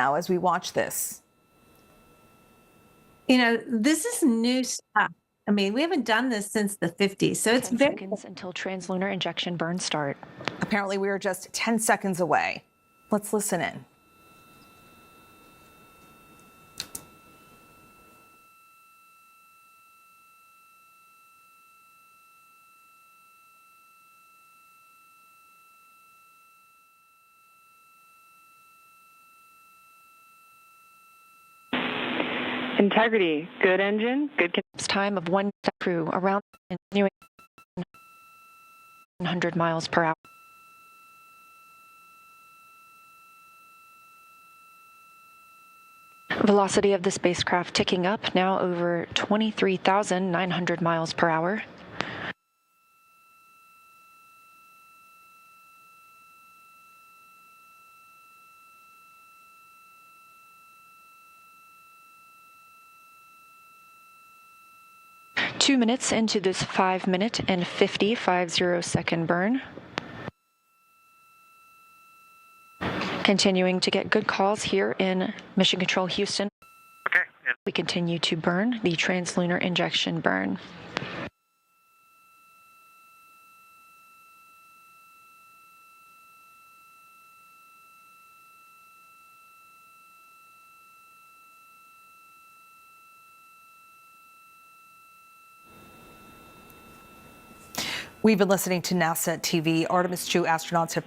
now as we watch this? You know, this is new stuff. I mean, we haven't done this since the 50s, so it's 10 very seconds until translunar injection burns start. Apparently, we are just 10 seconds away. Let's listen in. Integrity, good engine, good. Time of one crew around 100 miles per hour. Velocity of the spacecraft ticking up, now over 23,900 miles per hour. Two minutes into this 5-minute and 50 second burn. Continuing to get good calls here in Mission Control Houston. Okay. We continue to burn the translunar injection burn. We've been listening to NASA TV. Artemis 2 astronauts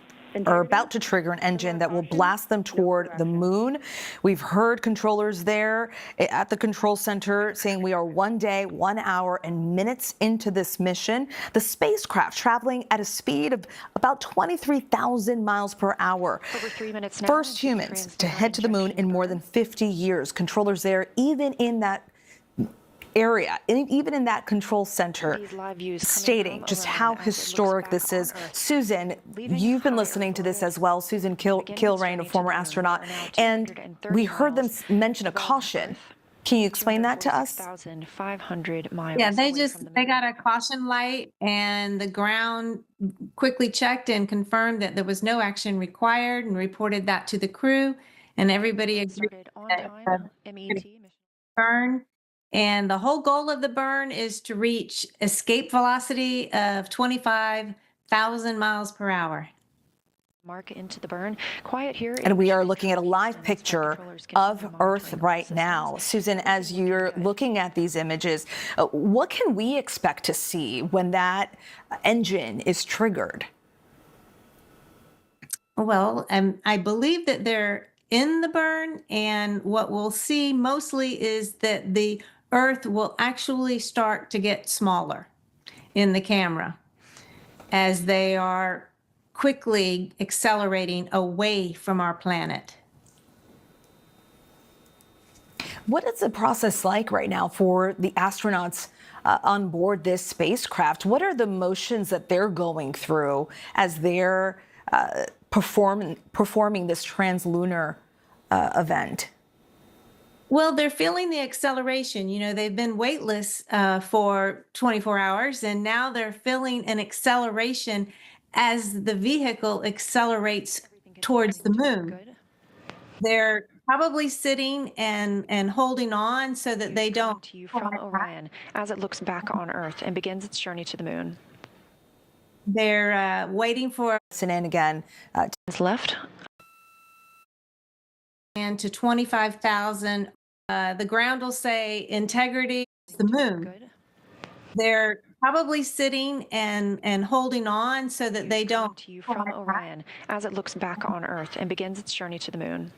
are about to trigger an engine that will blast them toward the moon. We've heard controllers there at the control center saying we are 1 day, 1 hour, and minutes into this mission. The spacecraft traveling at a speed of about 23,000 miles per hour. Over 3 minutes now. First humans to head to the moon in more than 50 years. Controllers there, even in that area, even in that control center, stating just how historic this is. Susan, you've been listening to this as well. Susan Kilrain, a former astronaut, and we heard them mention a caution. Can you explain that to us? 1,500 miles. Yeah, they got a caution light, and the ground quickly checked and confirmed that there was no action required and reported that to the crew, and everybody agreed that burn. And the whole goal of the burn is to reach escape velocity of 25,000 miles per hour. Mark into the burn. Quiet here. And we are looking at a live picture of Earth right now. Susan, as you're looking at these images, what can we expect to see when that engine is triggered? Well, I believe that they're in the burn, and what we'll see mostly is that the Earth will actually start to get smaller in the camera as they are quickly accelerating away from our planet. What is the process like right now for the astronauts on board this spacecraft? What are the motions that they're going through as they're performing this translunar event? Well, they're feeling the acceleration. You know, they've been weightless for 24 hours, and now they're feeling an acceleration as the vehicle accelerates towards the moon. They're probably sitting and holding on so that they don't. To you from Orion as it looks back on Earth and begins its journey to the moon. They're waiting for. Listen in again. Left. And to 25,000. The ground will say integrity is the moon. Good. They're probably sitting and holding on so that they don't. To you from Orion as it looks back on Earth and begins its journey to the moon.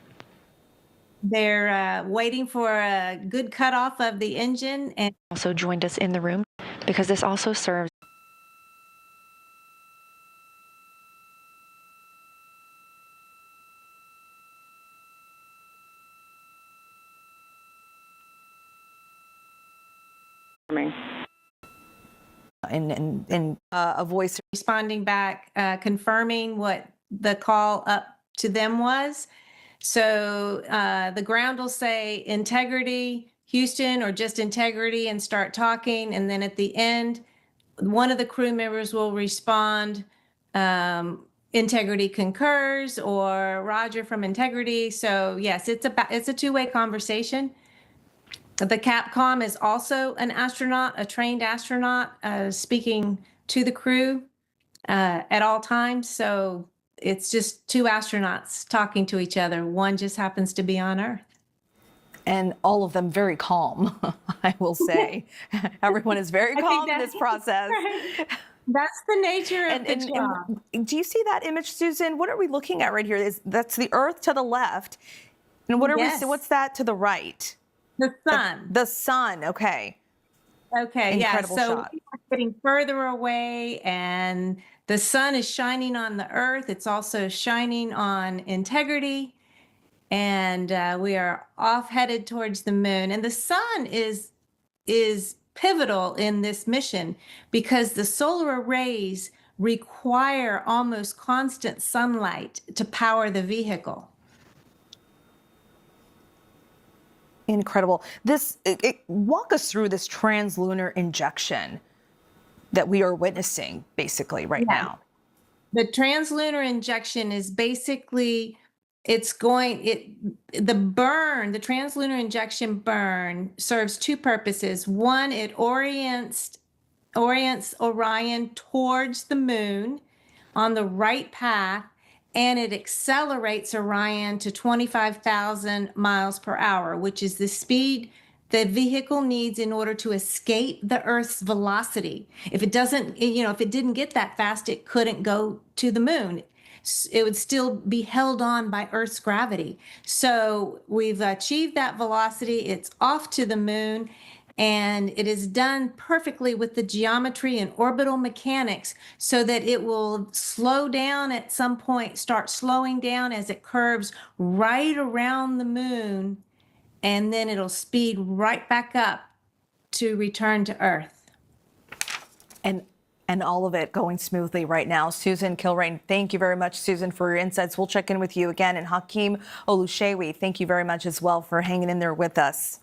They're waiting for a good cutoff of the engine. And also joined us in the room because this also serves. In a voice responding back, confirming what the call up to them was. So the ground will say integrity, Houston, or just integrity, and start talking. And then at the end, one of the crew members will respond Integrity concurs, or Roger from Integrity. So yes, it's a two-way conversation. The Capcom is also an astronaut, a trained astronaut, speaking to the crew at all times. So it's just two astronauts talking to each other. One just happens to be on Earth. And all of them very calm, I will say. Everyone is very calm in this process. That's the nature of the job. And do you see that image, Susan? What are we looking at right here? That's the Earth to the left. And what are Yes. what's that to the right? The sun. The sun, okay. Okay, Incredible yeah. So shot. we're getting further away, and the sun is shining on the Earth. It's also shining on Integrity, and we are off headed towards the moon. And the sun is pivotal in this mission because the solar arrays require almost constant sunlight to power the vehicle. Incredible. Walk us through this translunar injection that we are witnessing basically right now. The translunar injection is basically, the translunar injection burn serves two purposes. One, it orients Orion towards the moon on the right path, and it accelerates Orion to 25,000 miles per hour, which is the speed the vehicle needs in order to escape the Earth's velocity. If it didn't get that fast, it couldn't go to the moon. It would still be held on by Earth's gravity. So we've achieved that velocity. It's off to the moon, and it is done perfectly with the geometry and orbital mechanics so that it will slow down at some point, start slowing down as it curves right around the moon, and then it'll speed right back up to return to Earth. And all of it going smoothly right now. Susan Kilrain, thank you very much, Susan, for your insights. We'll check in with you again. And Hakeem Oluseyi, thank you very much as well for hanging in there with us.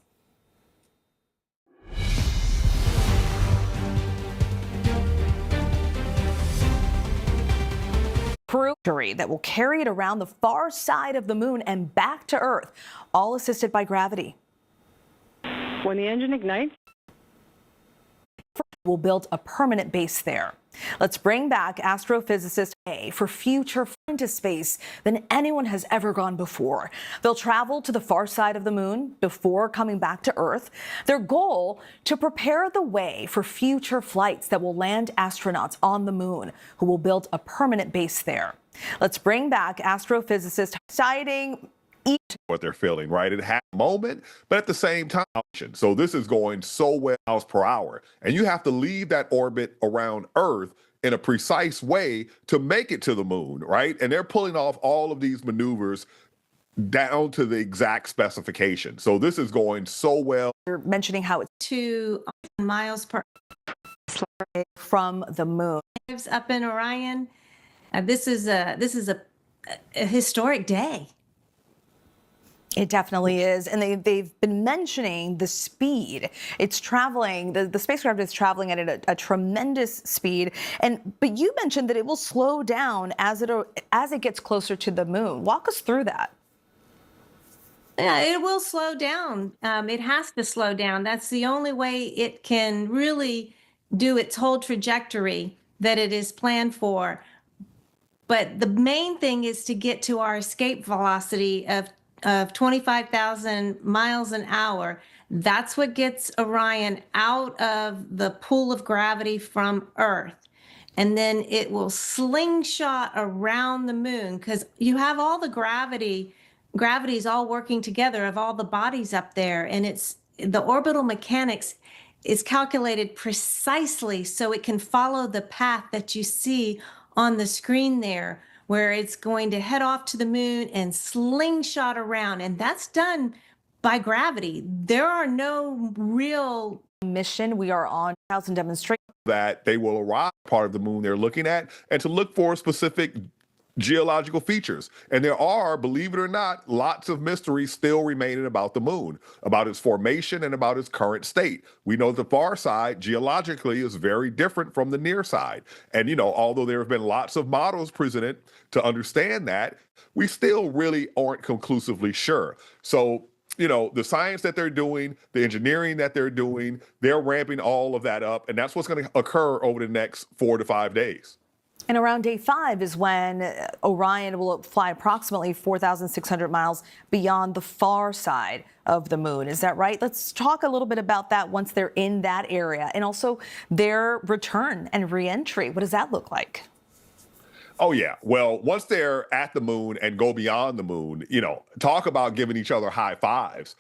Crew that will carry it around the far side of the moon and back to Earth, all assisted by gravity. When the engine ignites, will build a permanent base there. Let's bring back astrophysicist A for future into space than anyone has ever gone before. They'll travel to the far side of the moon before coming back to Earth. Their goal, to prepare the way for future flights that will land astronauts on the moon, who will build a permanent base there. Let's bring back astrophysicist citing what they're feeling, right? It had a moment, but at the same time, so this is going so well miles per hour, and you have to leave that orbit around Earth in a precise way to make it to the moon, right? And they're pulling off all of these maneuvers down to the exact specification. So this is going so well. You're mentioning how it's 2 miles per hour from the moon. Up in Orion. This is a historic day. It definitely is. And they've been mentioning the speed. It's traveling, the spacecraft is traveling at a tremendous speed. But you mentioned that it will slow down as it gets closer to the moon. Walk us through that. Yeah, it will slow down. It has to slow down. That's the only way it can really do its whole trajectory that it is planned for. But the main thing is to get to our escape velocity of 25,000 miles an hour. That's what gets Orion out of the pull of gravity from Earth. And then it will slingshot around the moon because you have all the gravity is all working together of all the bodies up there. And it's the orbital mechanics is calculated precisely so it can follow the path that you see on the screen there, where it's going to head off to the moon and slingshot around. And that's done by gravity. There are no real mission we are on. 1,000 demonstrations that they will arrive part of the moon they're looking at, and to look for specific geological features. And there are, believe it or not, lots of mysteries still remaining about the moon, about its formation and about its current state. We know the far side geologically is very different from the near side. And, although there have been lots of models presented to understand that, we still really aren't conclusively sure. So, the science that they're doing, the engineering that they're doing, they're ramping all of that up. And that's what's going to occur over the next 4 to 5 days. And around day 5 is when Orion will fly approximately 4,600 miles beyond the far side of the moon. Is that right? Let's talk a little bit about that once they're in that area, and also their return and re-entry. What does that look like? Oh, yeah. Well, once they're at the moon and go beyond the moon, talk about giving each other high fives.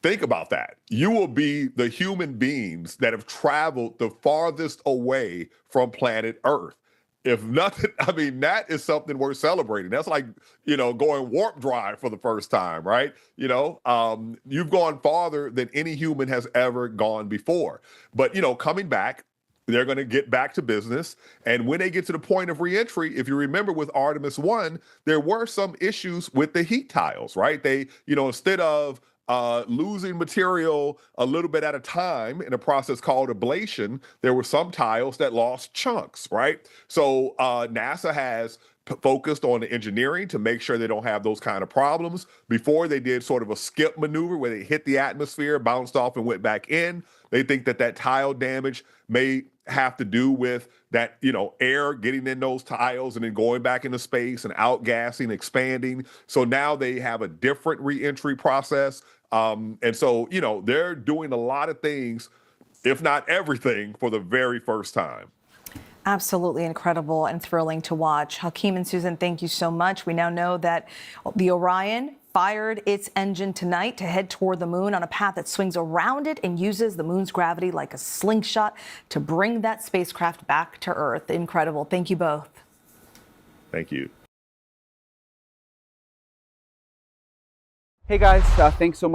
Think about that. You will be the human beings that have traveled the farthest away from planet Earth. If nothing, that is something worth celebrating. That's like, going warp drive for the first time, right? You've gone farther than any human has ever gone before. But, coming back, they're going to get back to business. And when they get to the point of reentry, if you remember with Artemis 1, there were some issues with the heat tiles, right? They, instead of losing material a little bit at a time in a process called ablation, there were some tiles that lost chunks, right? So NASA has focused on the engineering to make sure they don't have those kind of problems. Before, they did sort of a skip maneuver where they hit the atmosphere, bounced off, and went back in. They think that tile damage may have to do with that, air getting in those tiles and then going back into space and outgassing, expanding. So now they have a different reentry process. And so, they're doing a lot of things, if not everything, for the very first time. Absolutely incredible and thrilling to watch. Hakeem and Susan, thank you so much. We now know that the Orion fired its engine tonight to head toward the moon on a path that swings around it and uses the moon's gravity like a slingshot to bring that spacecraft back to Earth. Incredible. Thank you both. Thank you. Hey guys, thanks so much.